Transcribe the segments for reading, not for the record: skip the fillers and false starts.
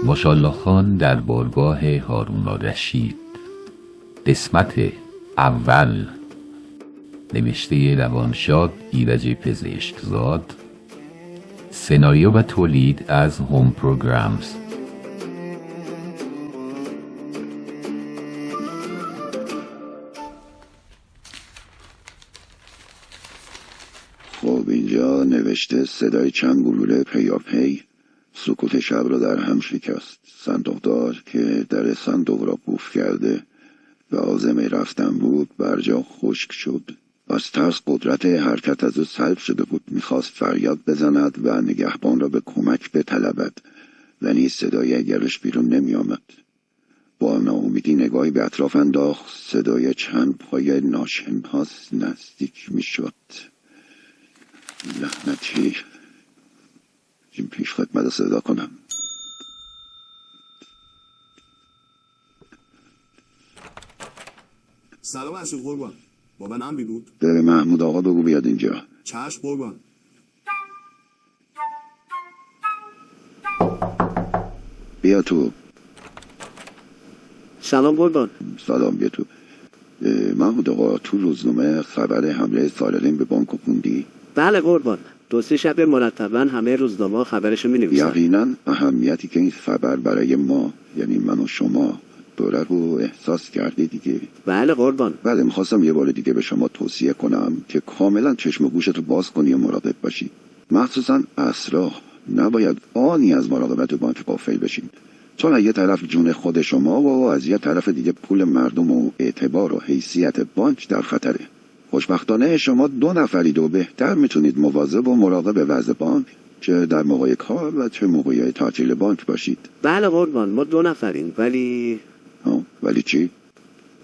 ماشاءالله خان در بارگاه هارون الرشید، قسمت اول، نوشته روانشاد ایرج پزشکزاد، سناریو و تولید از هوم پروگرامز. خب اینجا نوشته صدای چند گلوله پیاپی سکوت شب را در هم شکست. صندوقدار که در صندوق را قفل کرده و عازم رفتن بود برجا خشک شد. از ترس قدرت حرکت از او سلب شده بود. میخواست فریاد بزند و نگهبان را به کمک بطلبد، ولی صدای اگرش بیرون نمی آمد. با ناامیدی نگاهی به اطراف انداخت. صدای چند پای ناشناس نزدیک می شد. لعنتی، این پیش خدمت صدا کنم. سلام عشق قربان، بابا نمی بود؟ به محمود آقا بگو بیاد اینجا. چشم قربان. بیا تو. سلام قربان. سلام، بیا تو. محمود آقا، تو روزنامه خبر حمله سالرین به بانک خوندی؟ بله قربان، 2-3 شب مرتبا همه روزنامه خبرشو می‌نویسن. یقینا اهمیتی که این خبر برای ما، یعنی من و شما، دوره رو احساس کردی دیگه. بله قربان. بله، میخواستم یه بار دیگه به شما توصیه کنم که کاملا چشم و گوشتو باز کنی و مراقب باشی. مخصوصا عصرها نباید آنی از مراقبت بانک غافل بشین، چون از یه طرف جون خود شما و از یه طرف دیگه پول مردم و اعتبار و حیثیت بانک در خطره. خوشبختانه شما 2 نفرید و بهتر میتونید مواظب و مراقب وضع بانک، چه در موقع کار و چه موقع تعطیل بانک باشید. بله قربان، ما 2 نفریم، ولی چی؟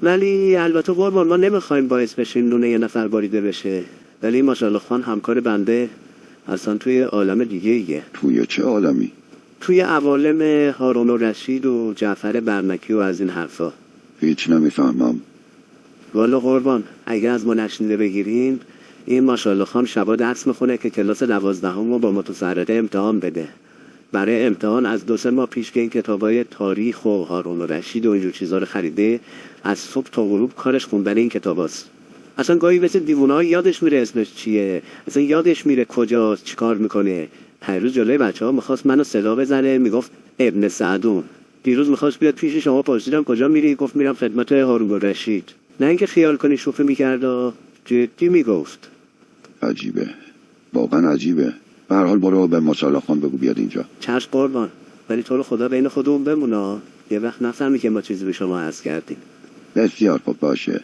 ولی البته قربان ما نمیخوایم باعث بشیم نون یه نفر باریده بشه، ولی ماشاءالله خان همکار بنده اصلا توی عالم دیگه ایه. توی چه عالمی؟ توی عوالم هارون الرشید و جعفر برمکی و از این حرفا. هیچ نمیفهمم. والا قربان، اگه از ما نشنیده بگیرین، این ماشاءالله خان شبا درس میخونه که کلاس 12 رو با متسرقه امتحان بده. برای امتحان از 2-3 ماه پیش که این کتابای تاریخ و هارون الرشید و اینجور چیزا رو خریده، از صبح تا غروب کارش خوندن این کتاباست. اصلا گاهی مثل دیوونه‌ها یادش میره اسمش چیه، اصلا یادش میره کجاست، چیکار میکنه. پیروز جلوی بچه‌ها میخواست منو صدا بزنه، میگفت ابن سعدون. دیروز میخواست بیاد پیش شما، پرسیدم کجا میری، گفت میرم خدمت هارون الرشید. نه اینکه خیال کنی شوخی میکرد، جدی میگفت. عجیبه، واقعا عجیبه. به هر حال برو به ماشاءالله خان بگو بیاد اینجا. چشم قربان، ولی تو رو خدا بین خودمون بمونه، یه وقت نفهمی که ما چیزی به شما عرض کردیم. بسیار خوب باشه.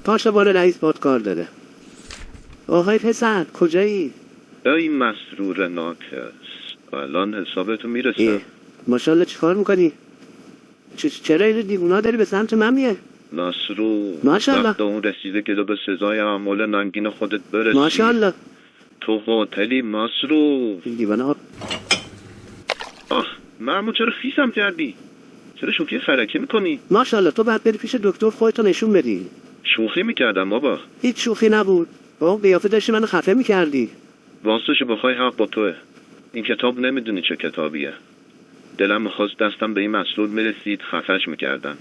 پاشوان رئیس باد کار داره. آقای پسر کجایی؟ ای مسرور ناکس، الان حسابتو میرسم. ماشاءالله چیکار میکنی؟ چرا این دیوونا داری به سمت من میه؟ مسرور، ماشاءالله. وقت اون رسیده که به سزای اعمال ننگین خودت برسی. ماشاءالله. تو قاتلی مسرور. این دیوانه ها. محمود چرا خیسم کردی؟ چرا شوخی فرکی میکنی؟ ماشاءالله تو باید بری پیش دکتر خودتو نشون بدی. شوخی میکردم بابا. هیچ شوخی نبود، با اون قیافه داشتی منو خفه میکردی. واسطش بخوای حق با توه. این کتاب نمیدونی چه کتابیه. دلم میخواست دستم به این مسرور میرسید خفش میکردن.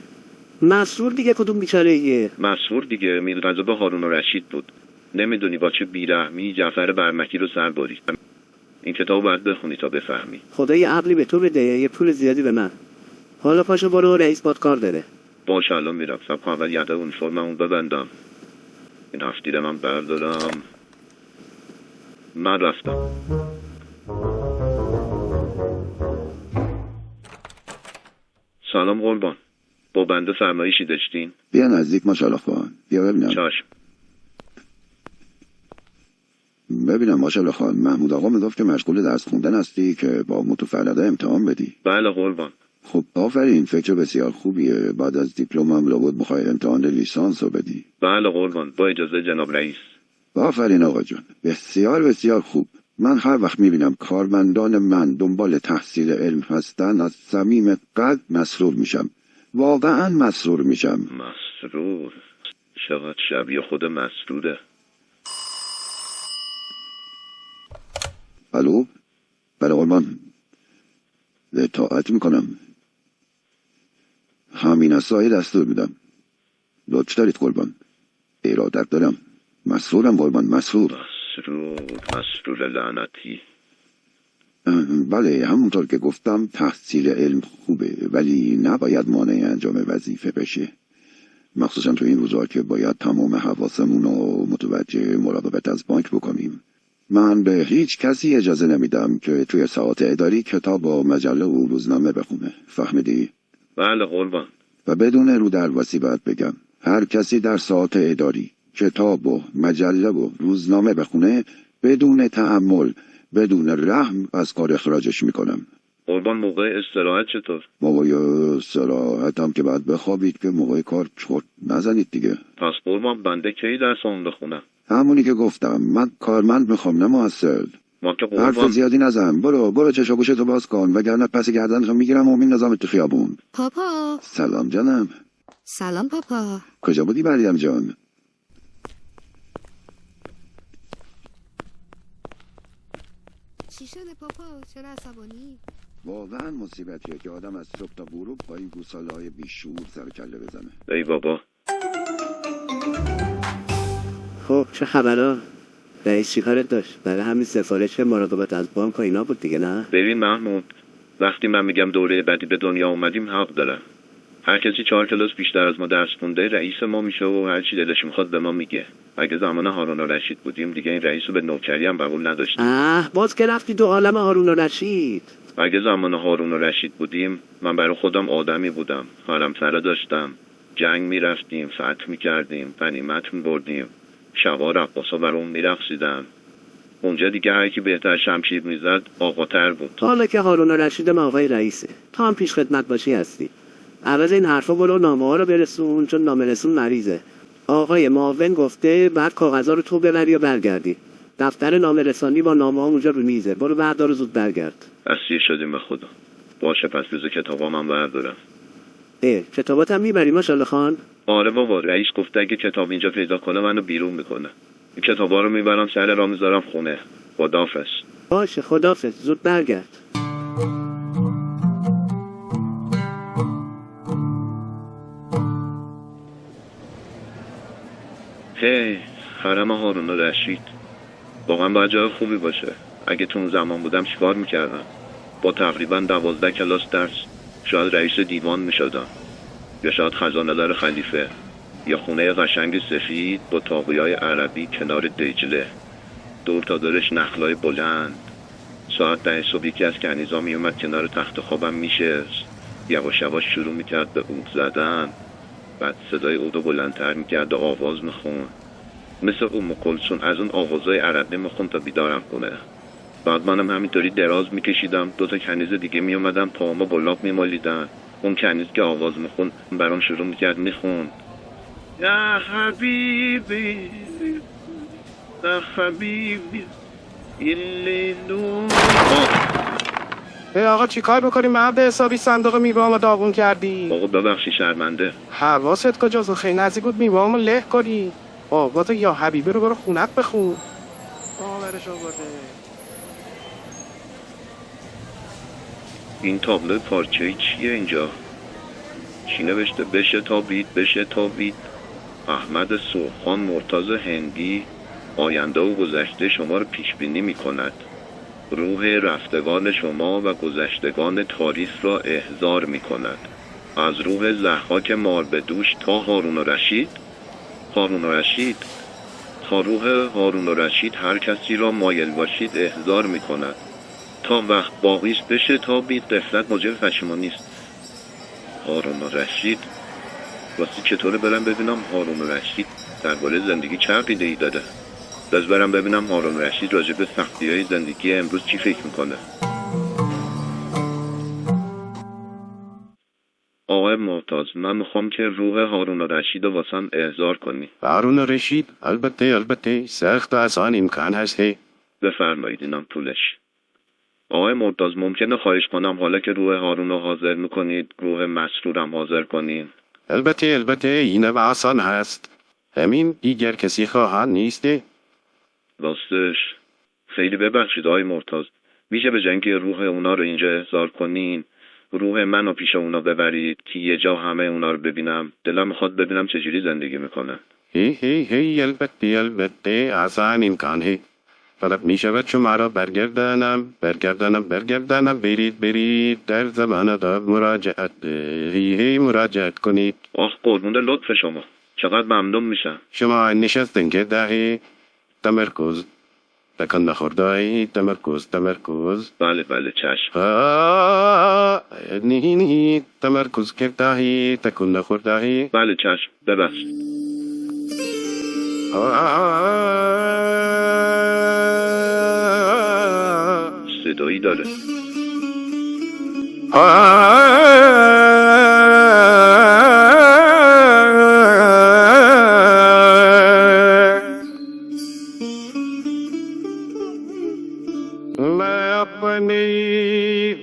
مسرور دیگه کدوم بیچاره ایه؟ مسرور دیگه میرغضب هارون الرشید بود. نمیدونی با چه بیرحمی جعفر برمکی رو سر برید. این کتاب باید بخونی تا بفهمی. خدا یه عقلی به تو بده، یه پول زیادی به من. حالا پاشو برو، رئیس باد کار داره. باشه الان میرم. سب اول یه عدد اونیفرممون ببندم. این هفتیره من بردارم. من رفتم. سلام قربان، با بنده فرمایشی داشتین؟ بیا نزدیک ماشاءالله خان، بیا ببینم. چشم. ببینم ماشاءالله خان، محمود آقا میگفت که مشغول درس خوندن هستی که با متفرقه امتحان بدی. بله قربان. خب آفرین، فکر بسیار خوبیه. بعد از دیپلم هم لابد میخوای امتحان لیسانس رو بدی. بله قربان، با اجازه جناب رئیس. آفرین آقا جان، بسیار بسیار خوب. من هر وقت میبینم کارمندان من دنبال تحصیل علم هستن از صمیم قلب مسرور میشم. واقعا مسرور میشم. مسرور؟ چقدر شبیه خود مسروره. الو؟ بله قربان، اطاعت میکنم. همین از سایه دستور میدم. لطف دارید قربان، ارادت دارم. مسرورم قربان، مسرور. مسرور لعنتی. بله، همونطور که گفتم تحصیل علم خوبه، ولی نباید مانع انجام وظیفه بشه، مخصوصا تو این روزا که باید تمام حواسمون رو متوجه مراقبت از بانک بکنیم. من به هیچ کسی اجازه نمیدم که توی ساعات اداری کتاب و مجله و روزنامه بخونه، فهمیدی؟ بله قربان. و بدون رو درواسی باید بگم هر کسی در ساعات اداری کتاب و مجله و روزنامه بخونه، بدون تأمل، بدون رحم از کار اخراجش میکنم. قربان موقع استراحت چطور؟ موقع استراحت هم که بعد بخوابید که موقع کار چرت نزنید دیگه. پس قربان بنده کی درسامون بخونم؟ همونی که گفتم، من کارمند میخوام نه محصل. ما که حرف قربان زیادی نزن. برو چشا گوشتو باز کن، وگرنه پس گردنتو میگیرم و میندازم تو خیابون. پاپا. سلام جانم. سلام پاپا. کجا بودی مریم جان؟ چی شده پاپا؟ چرا عصبانی؟ واقعا مصیبتیه که آدم از صبح تا غروب با این گوساله‌های بیشعور سر کله بزنه. ای بابا. خب چه خبرها؟ رئیس چی کارت داشت؟ برای همین سفارش مراقبت از بانک و اینا بود دیگه، نه؟ ببین محمود، وقتی من میگم دوره بعدی به دنیا اومدیم حق دارم. هر کسی 4 کلاس بیشتر از ما درس خونده رئیس ما میشه و هر چی دلش میخواد به ما میگه. اگه زمان هارون الرشید بودیم دیگه این رئیس رو به نوکری هم قبول نداشتیم. باز که رفتی تو عالم هارون الرشید. اگه زمان هارون الرشید بودیم من برای خودم آدمی بودم، حالم سره داشتم، جنگ میرفتیم، فتح میکردیم، غنیمت میبردیم، شبا رقاصا برام میرقصیدن. اونجا دیگه هر کی بهتر شمشیر میزد آقاتر بود. حالا که هارون الرشید ما آقای رئیسه، تا هم پیش خدمت باشی هستی. عوض این حرفا برو نامه ها رو برسون، چون نامه رسون مریضه. آقای معاون گفته بعد کاغذا رو تو ببری و برگردی. دفتر نامه رسانی با نامه ها اونجا رو میزه، برو بردار و زود برگرد. اسیر شدیم به خدا. باشه پس روز کتابا من بردارم. کتابات هم میبری ماشاءالله خان؟ آره بابا، رئیس گفته اگه کتاب اینجا پیدا کنه منو بیرون میکنه. این کتابا رو میبرم سر راه میذارم خونه. خداحافظ. باشه خداحافظ، زود برگرد. هی حرم هارون الرشید واقعا باید جای خوبی باشه. اگه تو اون زمان بودم چیکار میکردم؟ با تقریبا 12 کلاس درس شاید رئیس دیوان میشدم، یا شاید خزانه دار خلیفه، یا خونه قشنگ سفید با طاقیای عربی کنار دجله، دور تا دورش نخلای بلند. ساعت 10 صبح یکی از کنیزا میومد کنار تخت خوابم میشست، یواش یواش شروع میکرد به عود زدن، بعد صدای عودو بلندتر میکرد و آواز میخوند، مثل ام کلثوم از اون آوازای عربی میخوند تا بیدارم کنه. بعد منم همینطوری دراز میکشیدم، 2 تا کنیز دیگه میومدن پاهامو بلاق میمالیدن. اون کنیز که آواز میخوند برام شروع میکرد میخوند یا حبیبی یا حبیبی ایلیلو. آقا چی کار بکنی؟ مرد حسابی صندوق میوه‌امو داغون کردی. آقا ببخشی شرمنده. حواست کجاست؟ خیلی نزدیک بود میوه‌امو له کنی. آقا تو یا حبیبی رو برو خونت بخون. آورش آورده. این تابلو پارچه‌ای چیه اینجا؟ چی نوشته؟ بشه تابید احمد سرخان مرتضی هندی آینده و گذشته شما رو پیش بینی می‌کند. روح رفتگان شما و گذشتگان تاریخ را احضار می‌کند. از روح ضحاک ماربدوش تا هارون الرشید. تا روح هارون الرشید هر کسی را مایل باشید احضار می‌کند. تا وقت باقیش بشه تابید، غفلت موجب پشیمانی است. هارون الرشید واسه چطوره برم ببینم هارون الرشید درباره زندگی چه عقیده‌ای داره؟ باز برم ببینم هارون الرشید راجع به سختی‌های زندگی امروز چی فکر میکنه. آقای معتز، من میخوام که روح هارون الرشید رو واسم احضار کنی. هارون الرشید؟ البته سخت و آسان امکان هست. بفرمایید اینم پولش. آقای معتز ممکنه خواهش کنم حالا که روح هارون رو حاضر میکنید روح مسرورم حاضر کنین؟ البته این و آسان هست. همین، دیگر کسی خواهان نیسته؟ راستش خیلی ببخشید آقای معتز، میشه به جای اینکه روح اونا رو اینجا احضار کنین روح منو پیش اونا ببرید که یه جا همه اونا رو ببینم. دلم میخواد ببینم چجوری زندگی میکنن. هی البته اصلا امکانه. فقط می شود شما را برگردانم برید در زمان دا مراجعت مراجعت کنید. آه قربون لطف شما، چقدر ممنون میشم. شما نشستن که دهی تمرکز تکن نخوردهی تمرکز. بله چشم. نه تمرکز کردهی تکن نخوردهی. بله چشم ببخش. صدایی داره. मैं अपनी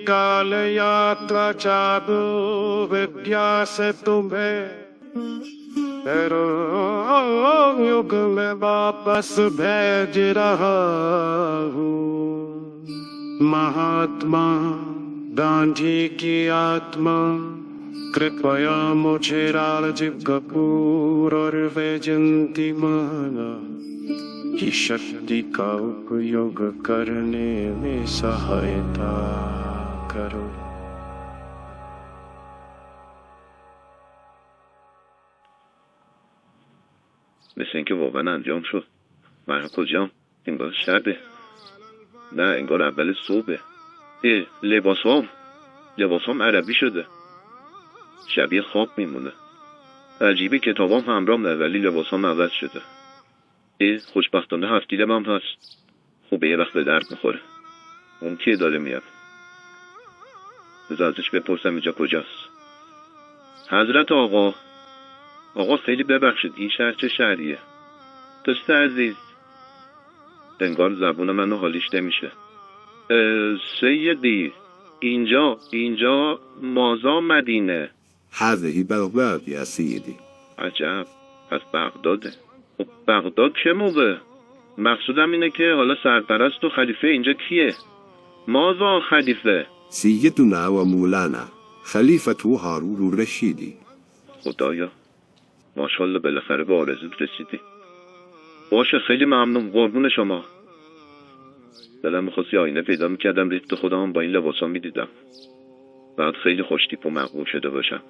काल यात्रा चालू विद्या से तुम्हें युग में वापस भेज रहा हूँ। महात्मा गांधी की आत्मा कृपया मुझे राजीव कपूर और वैजयंती माला की शक्ति का उपयोग करने में सहायता करो। مثل اینکه واقعا انجام شد. من کجام؟ انگار شبه. نه انگار اول صبحه. لباسام عربی شده. شبیه خواب میمونه. عجیبه کتابام همرام نه ولی لباسام عوض شده. خوشبختانه هفتیلم هم هست. خوبه یه وقت به درد میخوره. اون کیه داره میاد؟ بذار ازش بپرسم اینجا کجاست. حضرت آقا خیلی ببخشید این شهر چه شهریه؟ دوست عزیز انگار زبون منو حالیش نمیشه. سیدی اینجا مازا مدینه. هذه بغداد يا سيدي. عجب پس بغداده. خب بغداد چه موقع؟ مقصودم اینه که حالا سرپرست و خلیفه اینجا کیه؟ مازا خلیفه. سيدنا ومولانا خليفة هارون الرشيدي. خدایا ماشاءالله بالاخره به آرزوت رسیدی. باشه خیلی ممنون قربون شما. دلم می‌خواست آینه پیدا می‌کردم ریخت خودم با این لباسا می‌دیدم. بعد خیلی خوشتیپ و مقبول شده باشم.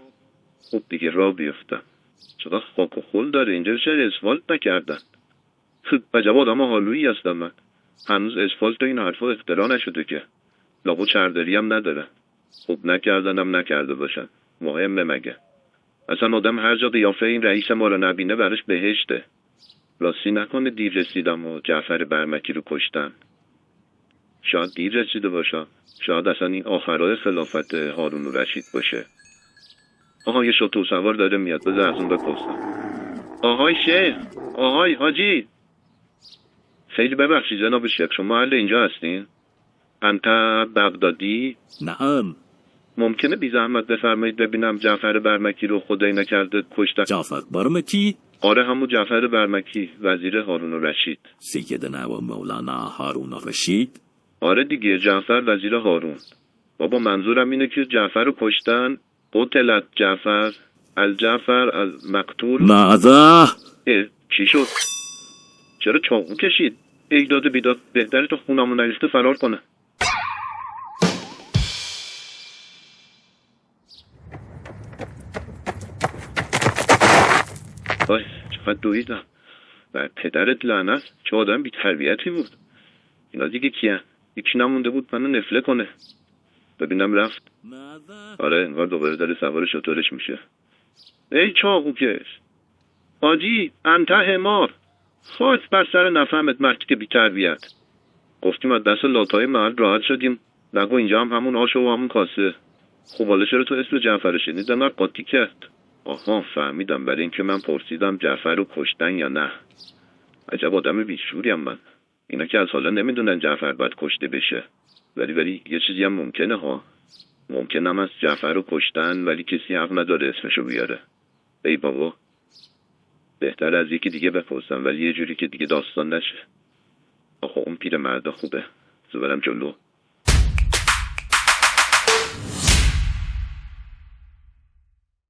خب دیگه راه بیفتم. چقدر خاک و خل داره اینجا، چرا اسفالت نکردن؟ عجب آدم حالویی هستم من. هنوز اسفالت و این حرفا اختراع نشده که. لابو چردری هم نداره. خب نکردنم نکرده باشن. مهمه مگه؟ اصلا آدم هر جا قیافه این رئیس ما رو نبینه براش بهشته. راستی نکنه دیر رسیدم و جعفر برمکی رو کشتن. شاید دیر رسیده باشم. شاید اصلا این آخرای خلافت هارون الرشید باشه. آها یه شتر سوار داره میاد، بذار از اون بپرسم. آهای شیخ، آهای حاجی. خیلی ببخشید جناب شیخ، شما اهل اینجا هستین؟ انت بغدادی؟ نعم. ممکنه بی زحمت بفرمایید ببینم جعفر برمکی رو خدای نکرده کشتن؟ جعفر برمکی؟ آره همون جعفر برمکی، وزیر هارون الرشید. سیدنا و مولانا هارون الرشید؟ آره دیگه جعفر وزیر هارون. بابا منظورم اینه که جعفر رو کشتن. قتلت جعفر الجعفر المقتول. ماذا؟ چی شد؟ چرا چاقو کشید؟ ایداد بیداد بهتره تو خونمون نریخته فرار کنه. وای چقدر دویدم. بر پدرت لعنت، چه آدم بی تربیتی بود. اینا دیگه کیه؟ یکی نمونده بود منو نفله کنه. ببینم رفت. آره انگار دوباره داره سوار شطورش میشه. ای چاقو کش حاجی انت حمار، خواست بر سر نفهمت مردی که بی تربیت. گفتیم از دست لاتای محل راحت شدیم، نگو اینجا هم همون آش و همون کاسه. خب حالا چرا تو اسم جعفر شنید انقدر قاطی کرد؟ آها فهمیدم، برای اینکه من پرسیدم جعفر رو کشتن یا نه. عجب آدم بیشوریم من. اینا که از حالا نمیدونن جعفر باید کشته بشه، ولی یه چیزی هم ممکنه ها. ممکنه هم از جعفر رو کشتن ولی کسی حق نداره اسمشو بیاره. ای بابا بهتر از یکی دیگه بپرسم ولی یه جوری که دیگه داستان نشه. آخه اون پیر مردا خوبه، زبرم جلو.